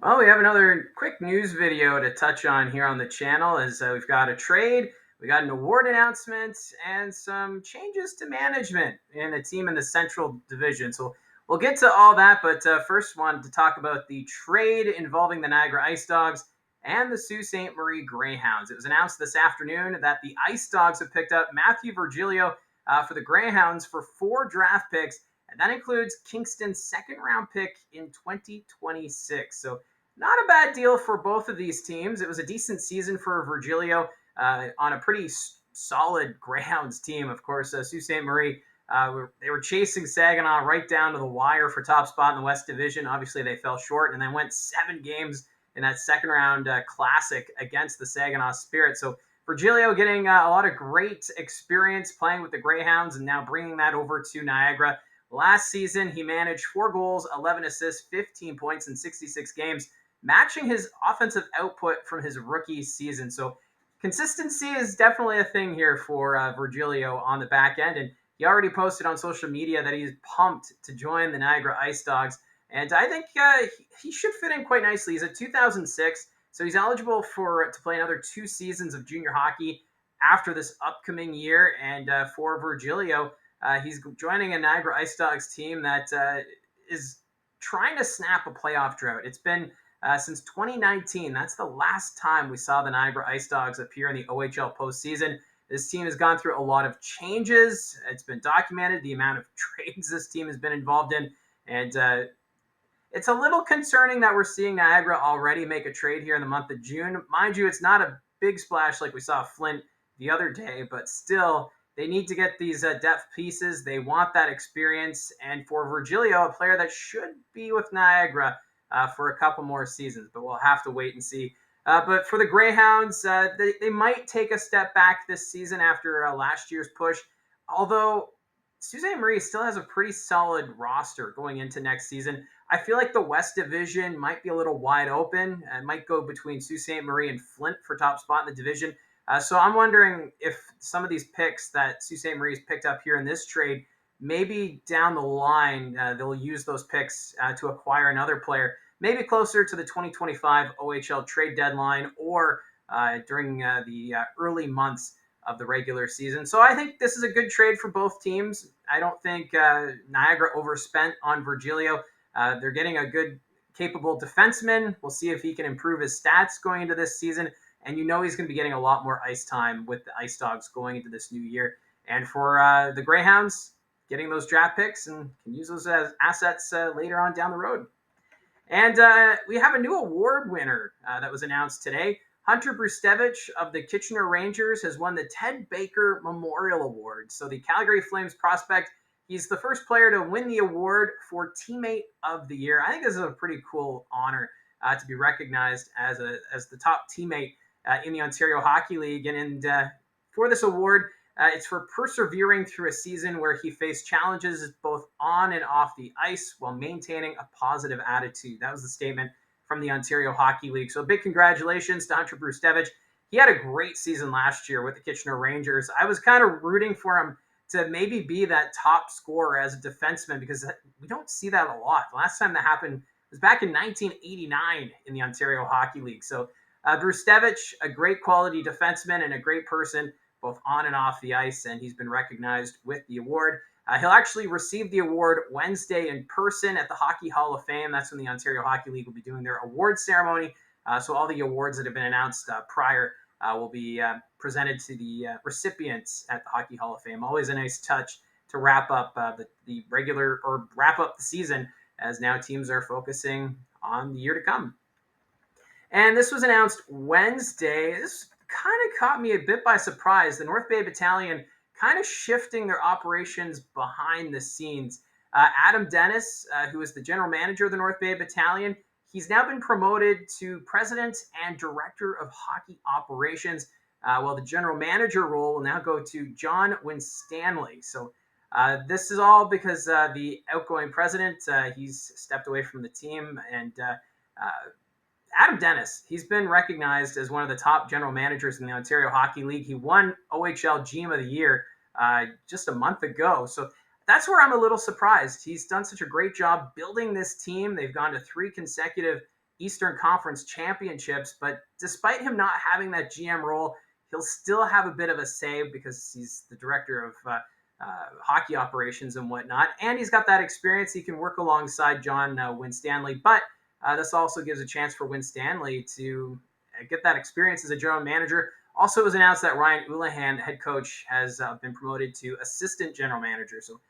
Well, we have another quick news video to touch on here on the channel as we've got a trade, we got an award announcement, and some changes to management in a team in the Central Division. So we'll get to all that, but first wanted to talk about the trade involving the Niagara IceDogs and the Sault Ste. Marie Greyhounds. It was announced this afternoon that the IceDogs have picked up Matthew Virgilio for the Greyhounds for 4 draft picks, and that includes Kingston's second round pick in 2026. So not a bad deal for both of these teams. It was a decent season for Virgilio on a pretty solid Greyhounds team. Of course, Sault Ste. Marie, they were chasing Saginaw right down to the wire for top spot in the West Division. Obviously, they fell short and then went 7 games in that second round classic against the Saginaw Spirit. So Virgilio getting a lot of great experience playing with the Greyhounds and now bringing that over to Niagara. Last season, he managed 4 goals, 11 assists, 15 points in 66 games, matching his offensive output from his rookie season. So consistency is definitely a thing here for Virgilio on the back end. And he already posted on social media that he's pumped to join the Niagara IceDogs. And I think he should fit in quite nicely. He's a 2006, so he's eligible to play another 2 seasons of junior hockey after this upcoming year. And for Virgilio, he's joining a Niagara IceDogs team that is trying to snap a playoff drought. It's been since 2019. That's the last time we saw the Niagara IceDogs appear in the OHL postseason. This team has gone through a lot of changes. It's been documented, the amount of trades this team has been involved in. And it's a little concerning that we're seeing Niagara already make a trade here in the month of June. Mind you, it's not a big splash like we saw Flint the other day, but still, they need to get these depth pieces. They want that experience. And for Virgilio, a player that should be with Niagara for a couple more seasons, but we'll have to wait and see. But for the Greyhounds, they might take a step back this season after last year's push, although Sault Ste. Marie still has a pretty solid roster going into next season. I feel like the West Division might be a little wide open. It might go between Sault Ste. Marie and Flint for top spot in the division. So I'm wondering if some of these picks that Sault Ste. Marie's picked up here in this trade, maybe down the line, they'll use those picks to acquire another player, maybe closer to the 2025 OHL trade deadline or during the early months of the regular season. So I think this is a good trade for both teams. I don't think Niagara overspent on Virgilio. They're getting a good, capable defenseman. We'll see if he can improve his stats going into this season. And you know he's going to be getting a lot more ice time with the IceDogs going into this new year. And for the Greyhounds, getting those draft picks and can use those as assets later on down the road. And we have a new award winner that was announced today. Hunter Brzustewicz of the Kitchener Rangers has won the Ted Baker Memorial Award. So the Calgary Flames prospect, he's the first player to win the award for Teammate of the Year. I think this is a pretty cool honor to be recognized as the top teammate in the Ontario Hockey League. And for this award, it's for persevering through a season where he faced challenges both on and off the ice while maintaining a positive attitude. That was the statement from the Ontario Hockey League. So big congratulations to Hunter Brzustewicz. He had a great season last year with the Kitchener Rangers. I was kind of rooting for him to maybe be that top scorer as a defenseman because we don't see that a lot. The last time that happened was back in 1989 in the Ontario Hockey League. So Brzustewicz, a great quality defenseman and a great person, both on and off the ice, and he's been recognized with the award. He'll actually receive the award Wednesday in person at the Hockey Hall of Fame. That's when the Ontario Hockey League will be doing their award ceremony. So all the awards that have been announced prior will be presented to the recipients at the Hockey Hall of Fame. Always a nice touch to wrap up the regular or wrap up the season as now teams are focusing on the year to come. And this was announced Wednesday. This kind of caught me a bit by surprise. The North Bay Battalion kind of shifting their operations behind the scenes. Adam Dennis, who is the general manager of the North Bay Battalion, he's now been promoted to president and director of hockey operations, while the general manager role will now go to John Winstanley. So this is all because the outgoing president, he's stepped away from the team, and Adam Dennis, he's been recognized as one of the top general managers in the Ontario Hockey League. He won OHL GM of the Year just a month ago. So that's where I'm a little surprised. He's done such a great job building this team. They've gone to 3 consecutive Eastern Conference championships. But despite him not having that GM role, he'll still have a bit of a say because he's the director of hockey operations and whatnot. And he's got that experience. He can work alongside John Winstanley. But this also gives a chance for Winstanley to get that experience as a general manager. Also, it was announced that Ryan Houlihan, head coach, has been promoted to assistant general manager. So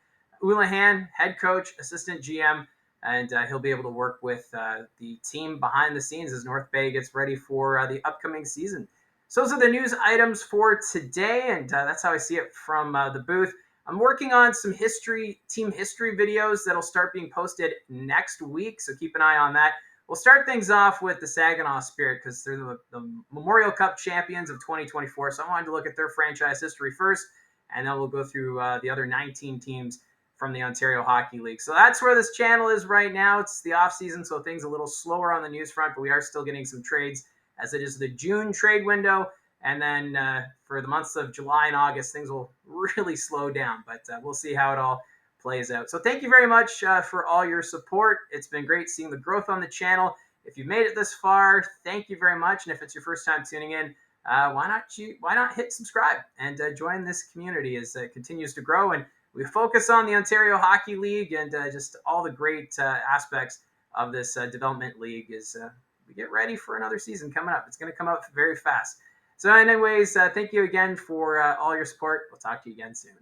Houlihan, head coach, assistant GM, and he'll be able to work with the team behind the scenes as North Bay gets ready for the upcoming season. So those are the news items for today, and that's how I see it from the booth. I'm working on some team history videos that'll start being posted next week, so keep an eye on that. We'll start things off with the Saginaw Spirit because they're the Memorial Cup champions of 2024, so I wanted to look at their franchise history first, and then we'll go through the other 19 teams from the Ontario Hockey League. So that's where this channel is right now. It's the off season, so things a little slower on the news front, but we are still getting some trades as it is the June trade window. And then for the months of July and August, things will really slow down, but we'll see how it all plays out. So thank you very much for all your support. It's been great seeing the growth on the channel. If you made it this far, thank you very much. And if it's your first time tuning in, why not hit subscribe and join this community as it continues to grow. And we focus on the Ontario Hockey League and just all the great aspects of this development league as we get ready for another season coming up. It's going to come up very fast. So anyways, thank you again for all your support. We'll talk to you again soon.